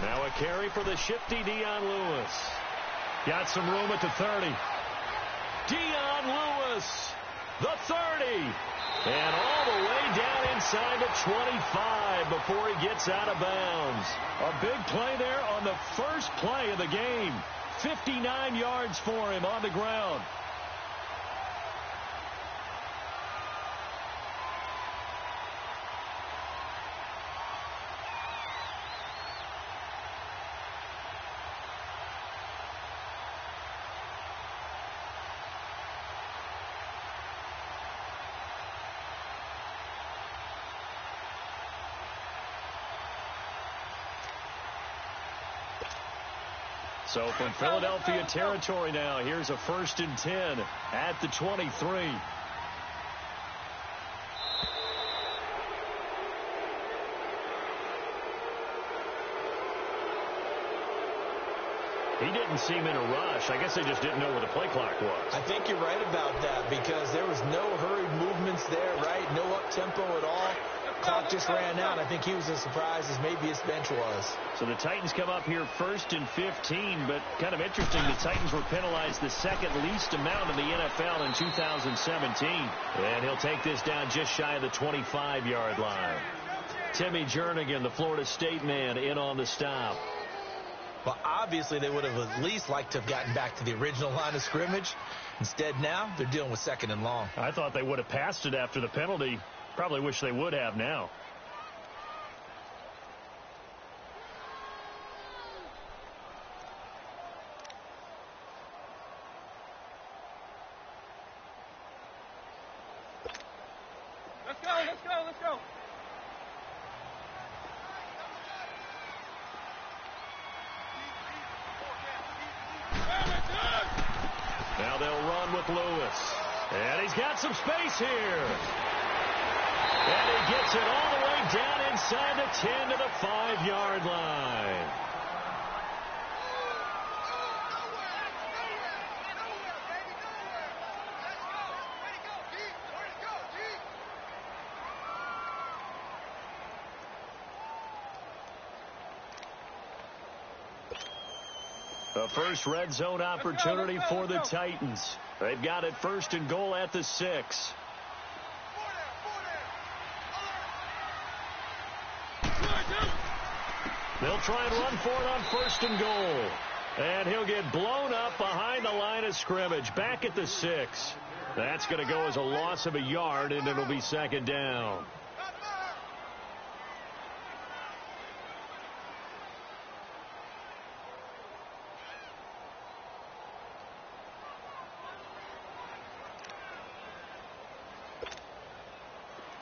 Now a carry for the shifty Dion Lewis. Got some room at the 30. Dion Lewis, the 30. And all the way down inside the 25 before he gets out of bounds. A big play there on the first play of the game. 59 yards for him on the ground. So from Philadelphia territory now, here's a 1st and 10 at the 23. He didn't seem in a rush. I guess they just didn't know where the play clock was. I think you're right about that because there was no hurried movements there, right? No up-tempo at all. Clock just ran out. I think he was as surprised as maybe his bench was. So the Titans come up here 1st and 15, but kind of interesting, the Titans were penalized the second least amount in the NFL in 2017. And he'll take this down just shy of the 25-yard line. Timmy Jernigan, the Florida State man, in on the stop. Well, obviously they would have at least liked to have gotten back to the original line of scrimmage. Instead now, they're dealing with 2nd and long. I thought they would have passed it after the penalty. Probably wish they would have now. Let's go, let's go, let's go. Now they'll run with Lewis. And he's got some space here. And he gets it all the way down inside the 10 to the 5-yard line. The first red zone opportunity for the Titans. They've got it 1st and goal at the 6. They'll try and run for it on 1st and goal. And he'll get blown up behind the line of scrimmage. Back at the 6. That's going to go as a loss of a yard, and it'll be 2nd down.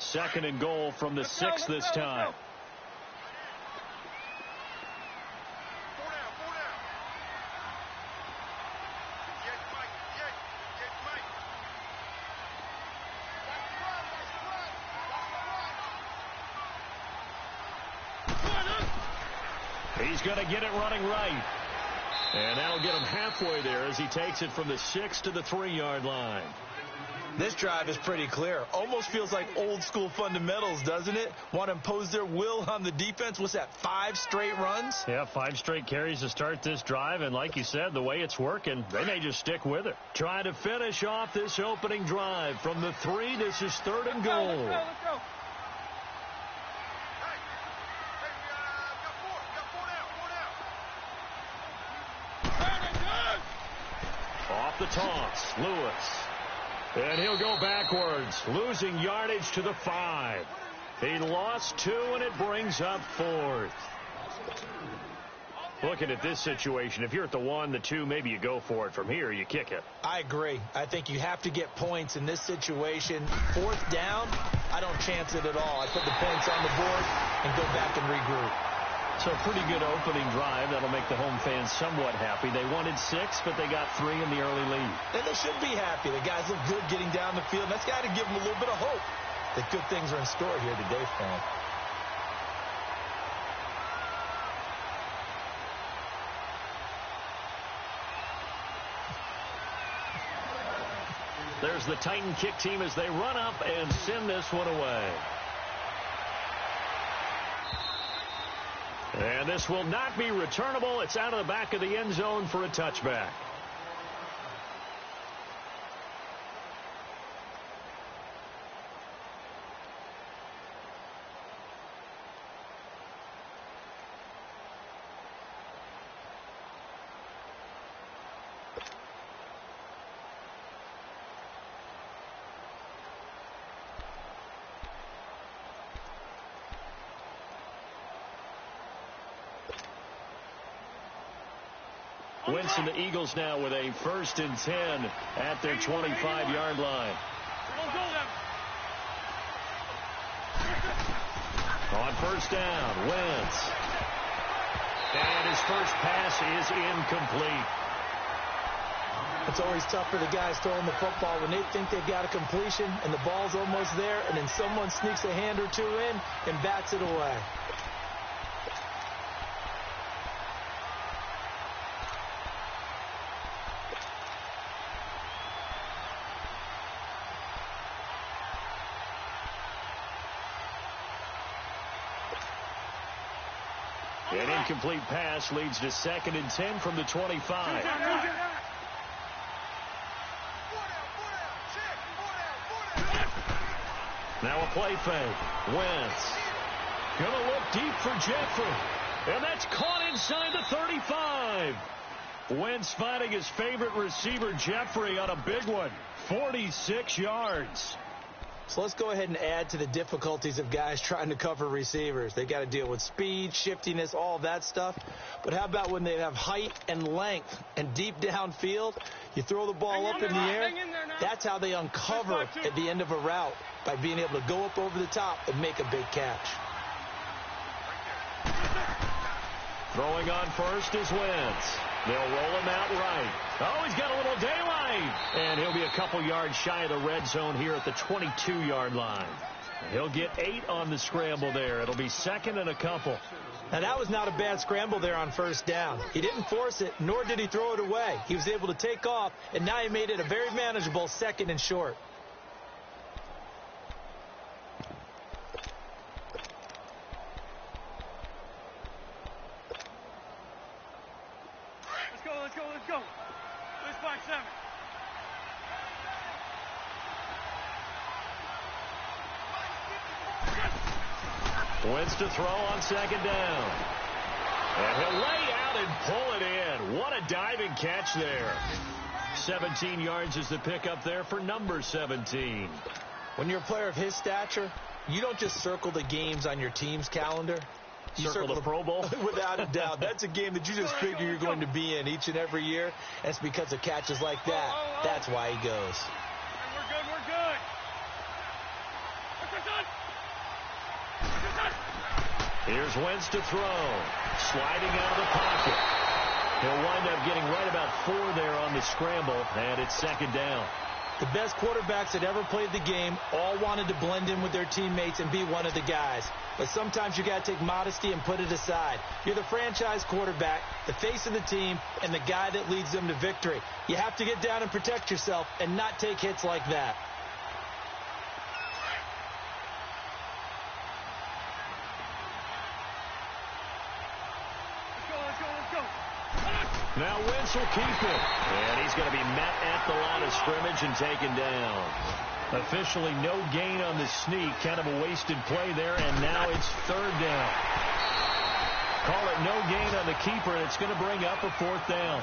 Second and goal from the 6 this time. He's going to get it running right. And that'll get him halfway there as he takes it from the 6 to the 3-yard line. This drive is pretty clear. Almost feels like old school fundamentals, doesn't it? Want to impose their will on the defense. What's that, 5 straight runs? Yeah, 5 straight carries to start this drive. And like you said, the way it's working, they may just stick with it. Trying to finish off this opening drive from the 3. This is 3rd and goal. Let's go. Off the toss, Lewis. And he'll go backwards, losing yardage to the 5. He lost 2, and it brings up 4th. Looking at this situation, if you're at the 1, the 2, maybe you go for it. From here, you kick it. I agree. I think you have to get points in this situation. 4th down, I don't chance it at all. I put the points on the board and go back and regroup. So pretty good opening drive. That'll make the home fans somewhat happy. They wanted 6, but they got 3 in the early lead. And they should be happy. The guys look good getting down the field. That's got to give them a little bit of hope that good things are in store here today for them. There's the Titan kick team as they run up and send this one away. And this will not be returnable. It's out of the back of the end zone for a touchback. Wentz and the Eagles now with a 1st and 10 at their 25-yard line. On 1st down, Wentz. And his first pass is incomplete. It's always tough for the guys throwing the football when they think they've got a completion and the ball's almost there, and then someone sneaks a hand or two in and bats it away. An incomplete pass leads to 2nd and 10 from the 25. Now a play fake. Wentz. Gonna look deep for Jeffrey. And that's caught inside the 35. Wentz finding his favorite receiver, Jeffrey, on a big one. 46 yards. So let's go ahead and add to the difficulties of guys trying to cover receivers. They got to deal with speed, shiftiness, all that stuff. But how about when they have height and length and deep downfield? You throw the ball up in the air. That's how they uncover at the end of a route, by being able to go up over the top and make a big catch. Throwing on first is Wentz. They'll roll him out right. Oh, he's got a little daylight. And he'll be a couple yards shy of the red zone here at the 22-yard line. He'll get 8 on the scramble there. It'll be 2nd and a couple. Now, that was not a bad scramble there on 1st down. He didn't force it, nor did he throw it away. He was able to take off, and now he made it a very manageable 2nd and short. Let's go. Let's 5-7. Wentz to throw on 2nd down. And he'll lay out and pull it in. What a diving catch there. 17 yards is the pickup there for number 17. When you're a player of his stature, you don't just circle the games on your team's calendar. You circle the Pro Bowl? Without a doubt. That's a game that you just figure you're going to be in each and every year. That's because of catches like that. That's why he goes. We're good. Here's Wentz to throw. Sliding out of the pocket. He'll wind up getting right about 4 there on the scramble, and it's 2nd down. The best quarterbacks that ever played the game all wanted to blend in with their teammates and be one of the guys. But sometimes you got to take modesty and put it aside. You're the franchise quarterback, the face of the team, and the guy that leads them to victory. You have to get down and protect yourself and not take hits like that. Let's go. Now Wentz will keep it. And he's going to be met at the line of scrimmage and taken down. Officially no gain on the sneak. Kind of a wasted play there. And now it's 3rd down. Call it no gain on the keeper, and it's going to bring up a 4th down.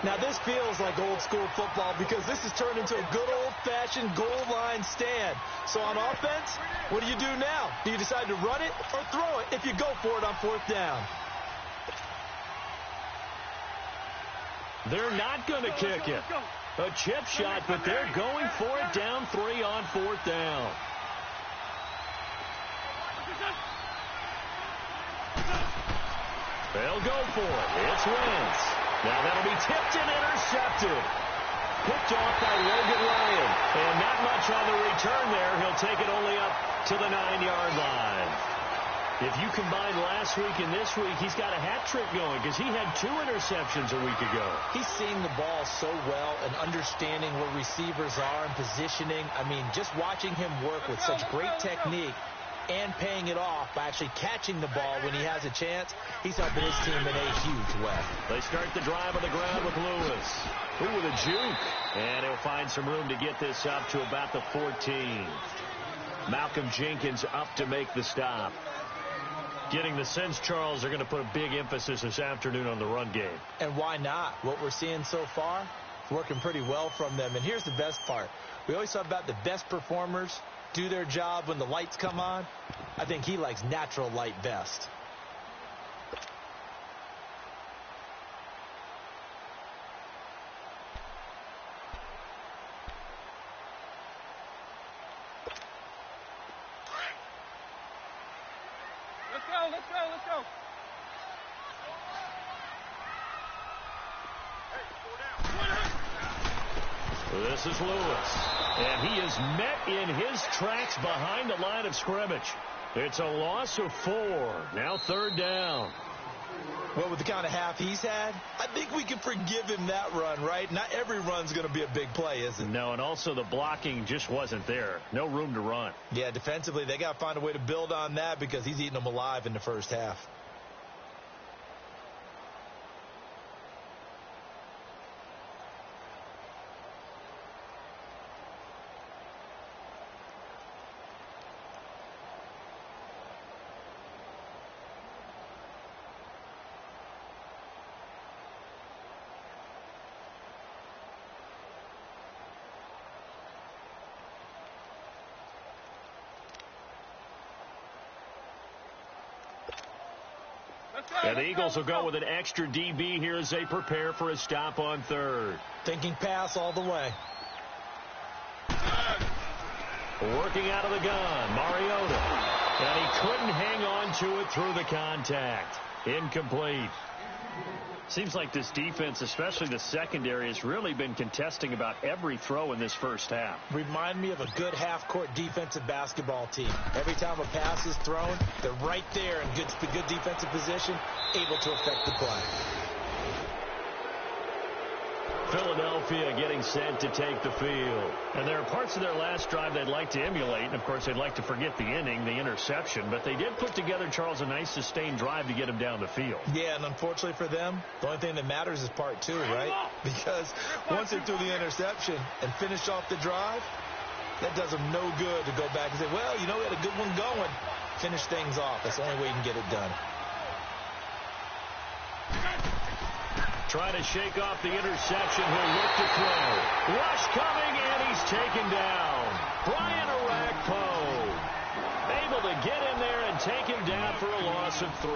Now this feels like old school football because this has turned into a good old-fashioned goal line stand. So on offense, what do you do now? Do you decide to run it or throw it if you go for it on 4th down? They're not going to kick it. A chip shot, but they're going for it down 3 on 4th down. They'll go for it. It's Wentz. Now that'll be tipped and intercepted. Picked off by Logan Ryan. And not much on the return there. He'll take it only up to the 9-yard line. If you combine last week and this week, he's got a hat trick going because he had 2 interceptions a week ago. He's seeing the ball so well and understanding where receivers are and positioning. I mean, just watching him work with such great technique, and paying it off by actually catching the ball when he has a chance. He's helping his team in a huge way. They start the drive on the ground with Lewis. Ooh, with a juke. And he'll find some room to get this up to about the 14. Malcolm Jenkins up to make the stop. Getting the sense, Charles, they're going to put a big emphasis this afternoon on the run game. And why not? What we're seeing so far is working pretty well from them. And here's the best part. We always talk about the best performers do their job when the lights come on. I think he likes natural light best. Let's go. This is Lewis. And he is met in his tracks behind the line of scrimmage. It's a loss of 4. Now 3rd down. Well, with the kind of half he's had, I think we can forgive him that run, right? Not every run's going to be a big play, is it? No, and also the blocking just wasn't there. No room to run. Yeah, defensively, they got to find a way to build on that because he's eating them alive in the first half. And the Eagles will go with an extra DB here as they prepare for a stop on 3rd. Thinking pass all the way. Working out of the gun, Mariota. And he couldn't hang on to it through the contact. Incomplete. Seems like this defense, especially the secondary, has really been contesting about every throw in this first half. Remind me of a good half-court defensive basketball team. Every time a pass is thrown, they're right there in good defensive position, able to affect the play. Philadelphia getting set to take the field. And there are parts of their last drive they'd like to emulate. And, of course, they'd like to forget the inning, the interception. But they did put together, Charles, a nice sustained drive to get them down the field. Yeah, and unfortunately for them, the only thing that matters is part 2, right? Because once they threw the interception and finished off the drive, that does them no good to go back and say, well, you know, we had a good one going. Finish things off. That's the only way you can get it done. Trying to shake off the interception. He'll look to throw. Rush coming, and he's taken down. Brian Orakpo able to get in there and take him down for a loss of 3.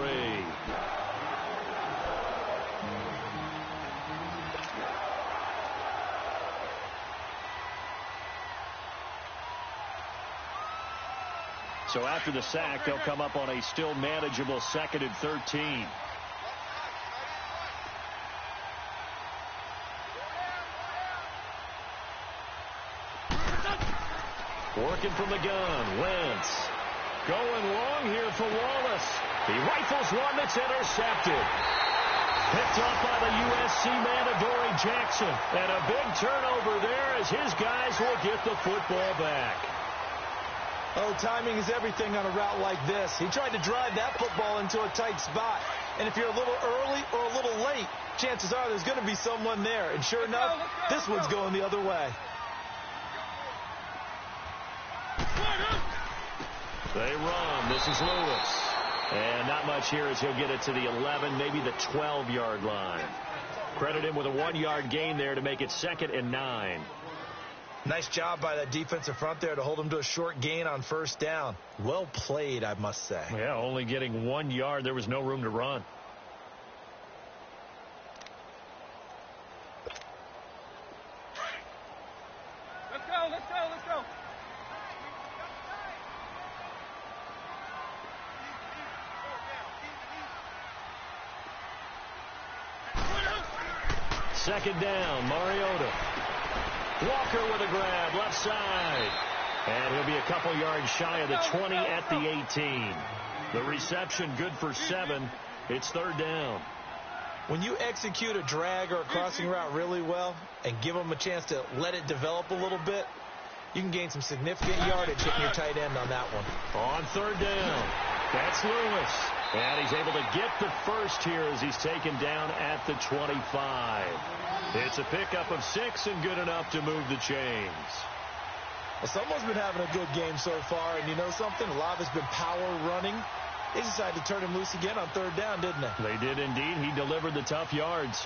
So after the sack, they'll come up on a still manageable 2nd and 13. Working from the gun, Wentz. Going long here for Wallace. He rifles one that's intercepted. Picked up by the USC man, Adoree Jackson. And a big turnover there as his guys will get the football back. Oh, timing is everything on a route like this. He tried to drive that football into a tight spot. And if you're a little early or a little late, chances are there's going to be someone there. And sure enough, this one's going the other way. They run. This is Lewis. And not much here as he'll get it to the 11, maybe the 12-yard line. Credit him with a 1-yard gain there to make it 2nd and 9. Nice job by that defensive front there to hold him to a short gain on 1st down. Well played, I must say. Yeah, only getting 1 yard. There was no room to run. Let's go. 2nd down, Mariota. Walker with a grab, left side. And he'll be a couple yards shy of the 20 at the 18. The reception good for 7. It's 3rd down. When you execute a drag or a crossing route really well and give them a chance to let it develop a little bit, you can gain some significant yardage hitting your tight end on that one. On third down, that's Lewis. And he's able to get the first here as he's taken down at the 25. It's a pickup of 6 and good enough to move the chains. Well, someone's been having a good game so far, and you know something? A lot of it's been power running. They decided to turn him loose again on third down, didn't they? They did indeed. He delivered the tough yards.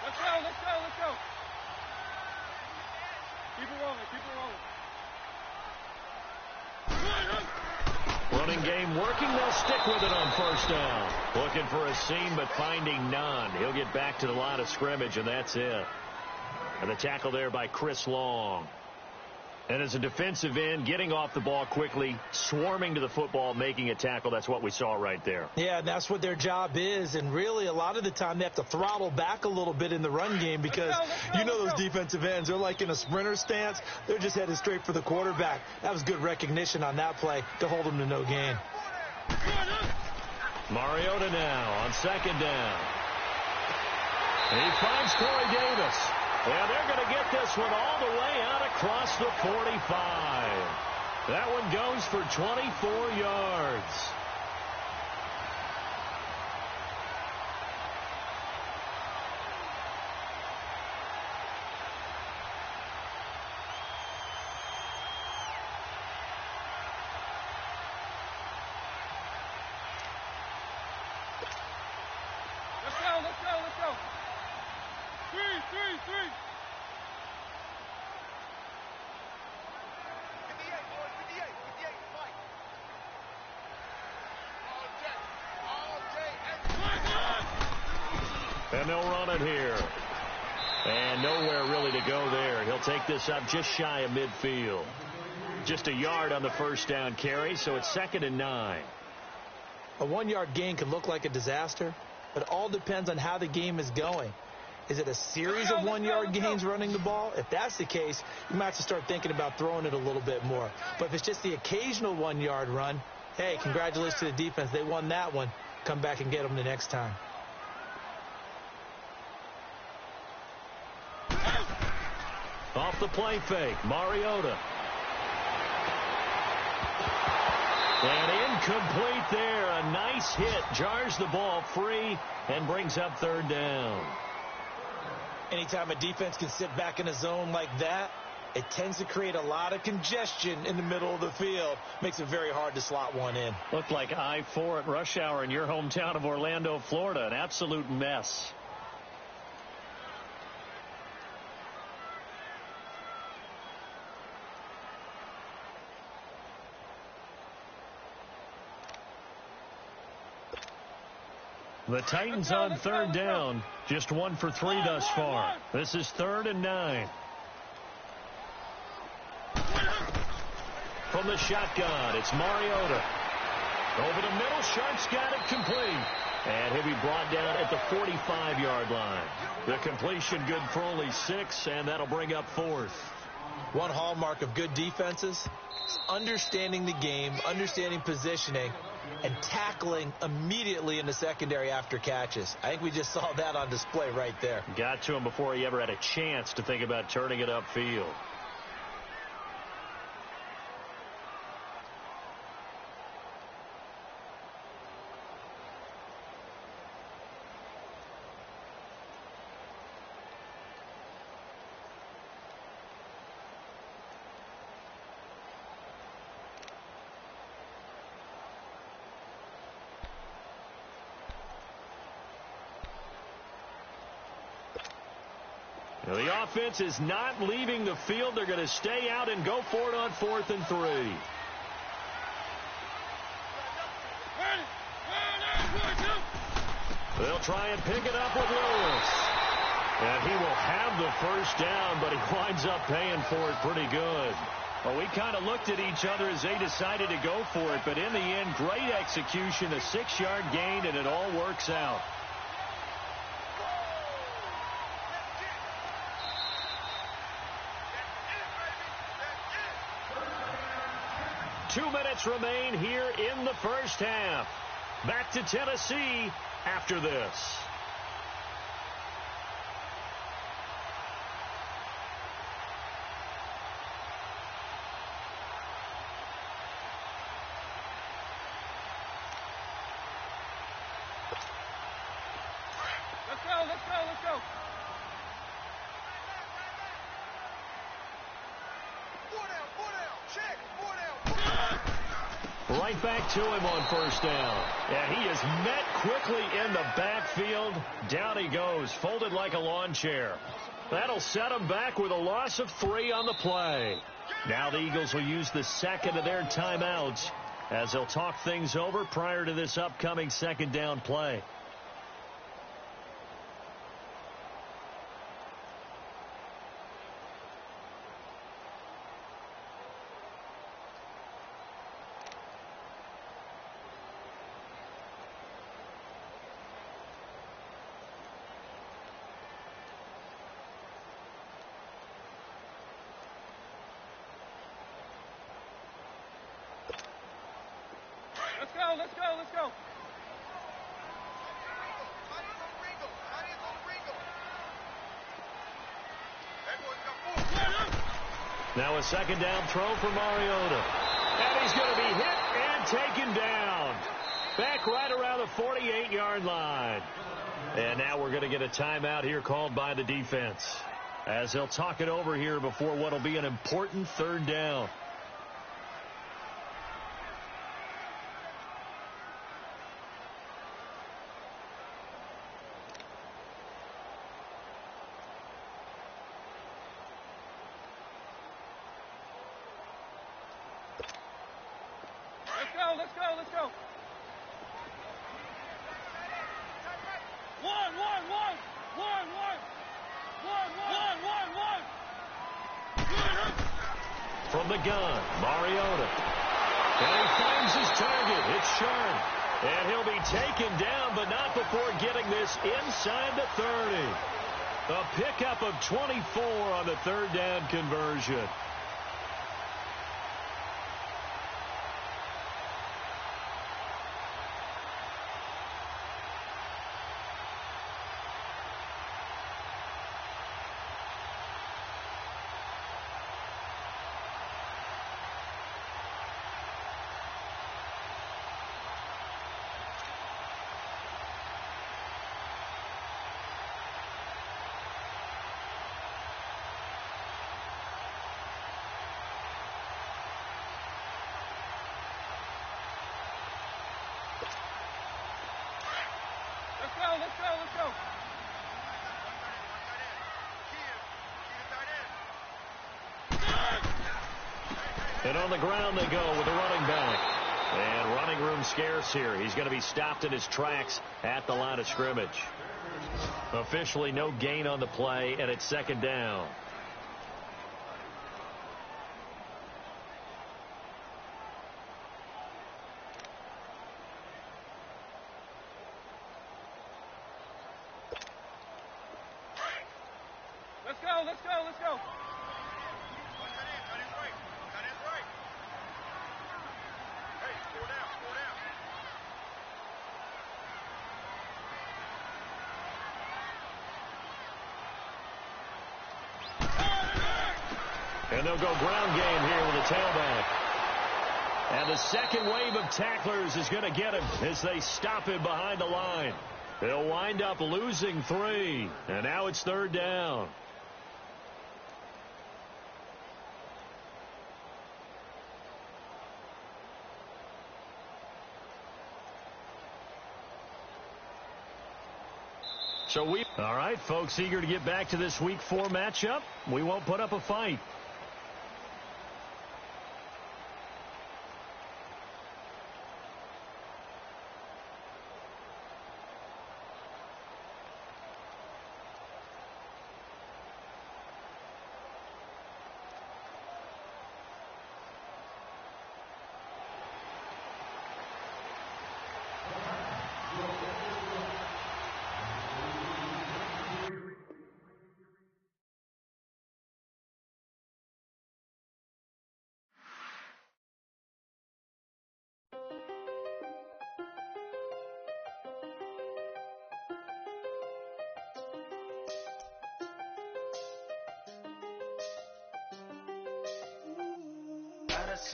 Let's go, let's go, let's go. Keep it rolling, keep it rolling. Running game working. They'll stick with it on first down. Looking for a seam, but finding none. He'll get back to the line of scrimmage, and that's it. And the tackle there by Chris Long. And as a defensive end, getting off the ball quickly, swarming to the football, making a tackle, that's what we saw right there. Yeah, and that's what their job is. And really, a lot of the time, they have to throttle back a little bit in the run game because you know those defensive ends, they're like in a sprinter stance. They're just headed straight for the quarterback. That was good recognition on that play to hold them to no gain. Mariota now on second down. He finds Corey Davis. And they're going to get this one all the way out across the 45. That one goes for 24 yards. Let's go, let's go, let's go. Three. 58, fight. All day. And they'll run it here. And nowhere really to go there. He'll take this up just shy of midfield. Just a yard on the first down carry, so it's 2nd and 9. A 1-yard gain can look like a disaster, but it all depends on how the game is going. Is it a series of 1-yard gains running the ball? If that's the case, you might have to start thinking about throwing it a little bit more. But if it's just the occasional 1-yard run, hey, congratulations to the defense. They won that one. Come back and get them the next time. Off the play fake, Mariota. And incomplete there. A nice hit. Jars the ball free and brings up third down. Anytime a defense can sit back in a zone like that, it tends to create a lot of congestion in the middle of the field. Makes it very hard to slot one in. Looked like I-4 at rush hour in your hometown of Orlando, Florida. An absolute mess. The Titans on third down, just 1 for 3 thus far. This is 3rd and 9. From the shotgun, it's Mariota. Over the middle, Sharp's got it complete. And he'll be brought down at the 45-yard line. The completion good for only 6, and that'll bring up 4th. One hallmark of good defenses is understanding the game, understanding positioning, and tackling immediately in the secondary after catches. I think we just saw that on display right there. Got to him before he ever had a chance to think about turning it upfield. Now, the offense is not leaving the field. They're going to stay out and go for it on 4th and 3. They'll try and pick it up with Lewis. And he will have the first down, but he winds up paying for it pretty good. Well, we kind of looked at each other as they decided to go for it, but in the end, great execution, a 6-yard gain, and it all works out. 2 minutes remain here in the first half. Back to Tennessee after this. Let's go. Four down, check, 4 down. Right back to him on first down. And he is met quickly in the backfield. Down he goes, folded like a lawn chair. That'll set him back with a loss of 3 on the play. Now the Eagles will use the second of their timeouts as they'll talk things over prior to this upcoming second down play. Let's go. Now a second down throw for Mariota. And he's going to be hit and taken down. Back right around the 48-yard line. And now we're going to get a timeout here called by the defense, as they'll talk it over here before what will be an important third down. Let's go. One. From the gun, Mariota. And he finds his target. It's sharp. And he'll be taken down, but not before getting this inside the 30. A pickup of 24 on the third down conversion. Let's go. And on the ground they go with the running back. And running room scarce here. He's going to be stopped in his tracks at the line of scrimmage. Officially no gain on the play, and it's second down. Let's go. And they'll go ground game here with a tailback. And the second wave of tacklers is going to get him as they stop him behind the line. They'll wind up losing 3. And now it's third down. All right, folks, eager to get back to this Week 4 matchup. We won't put up a fight.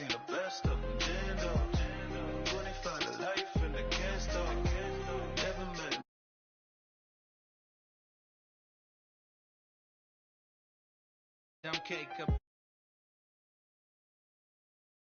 seen the best of them, Jando. 25 to life and I can't stop. Never met. Dumb cake up.